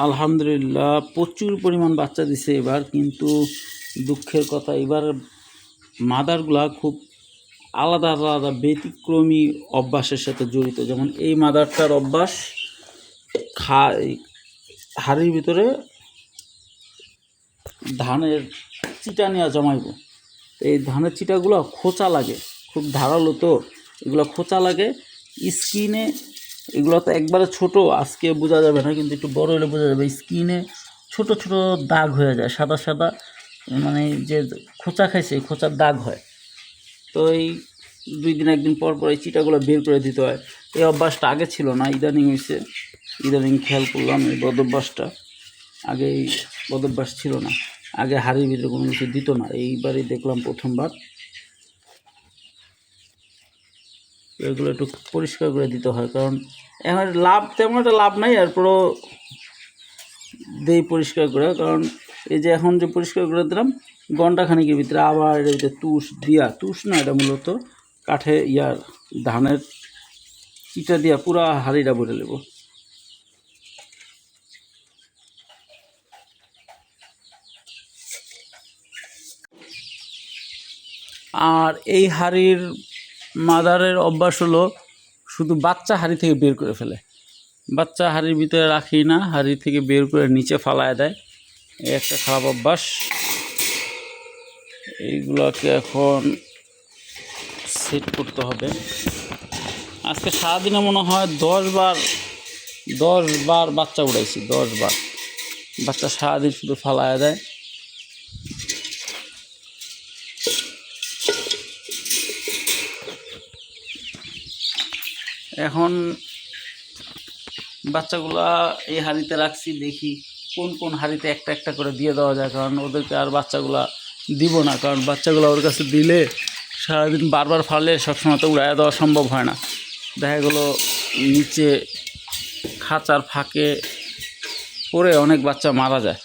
আলহামদুলিল্লাহ প্রচুর পরিমাণ বাচ্চা দিছে এবার, কিন্তু দুঃখের কথা এবার মাদারগুলা খুব আলাদা আলাদা ব্যতিক্রমী অভ্যাসের সাথে জড়িত। যেমন এই মাদারটার অভ্যাস হাড়ির ভিতরে ধানের চিটা নিয়ে জমাইব। এই ধানের চিটাগুলো খোঁচা লাগে, খুব ধারালো, তো এগুলো খোঁচা লাগে স্কিনে। এগুলো তো একবারে ছোট, আজকে বোঝা যাবে না, কিন্তু একটু বড় হলে বোঝা যাবে। স্কিনে ছোট ছোট দাগ হয়ে যায়, সাদা সাদা, মানে যে খোঁচা খাইছে এই খোঁচার দাগ হয়। তো এই 2 দিন 1 দিন পর পর এই চিটাগুলো বের করে দিতে হয়। এই অভ্যাসটা আগে ছিল না, ইদানিং হয়েছে, ইদানিং খেয়াল করলাম এই বদভ্যাসটা। আগে এই বদভ্যাস ছিল না, আগে হাড়ির ভিতরে কোনো কিছু দিত না, এইবারই দেখলাম প্রথমবার। এগুলো একটু পরিষ্কার করে দিতে হয়, কারণ এখন লাভ তেমন একটা লাভ নাই, এরপরও দেই পরিষ্কার করে। কারণ এই যে এখন যে পরিষ্কার করে দিলাম, ঘণ্টাখানিকের ভিতরে আবার এর ভিতরে তুষ না, এটা মূলত কাঠে ধানের চিটা দিয়া পুরা হাড়িটা ভরে নেব। আর এই হাড়ির মাদারের অভ্যাস হলো শুধু বাচ্চা হাড়ি থেকে বের করে ফেলে, বাচ্চা হাড়ির ভিতরে রাখি না, হাড়ি থেকে বের করে নিচে ফালায় দেয়। এই একটা খারাপ অভ্যাস। এইগুলোকে এখন সেট করতে হবে। আজকে সারাদিনে মনে হয় 10 বার বাচ্চা উড়াইছি, 10 বার বাচ্চা সারাদিন শুধু ফালায় দেয়। এখন বাচ্চাগুলা এই হাঁড়িতে রাখছি, দেখি কোন কোন হাঁড়িতে একটা একটা করে দিয়ে দেওয়া যায়, কারণ ওদেরকে আর বাচ্চাগুলা দিব না, কারণ বাচ্চাগুলো ওর কাছে দিলে সারাদিন বারবার ফালে সবসময় তো উড়াইয়া দেওয়া সম্ভব হয় না। দেখা গেলো নিচে খাঁচার ফাঁকে পড়ে অনেক বাচ্চা মারা যায়।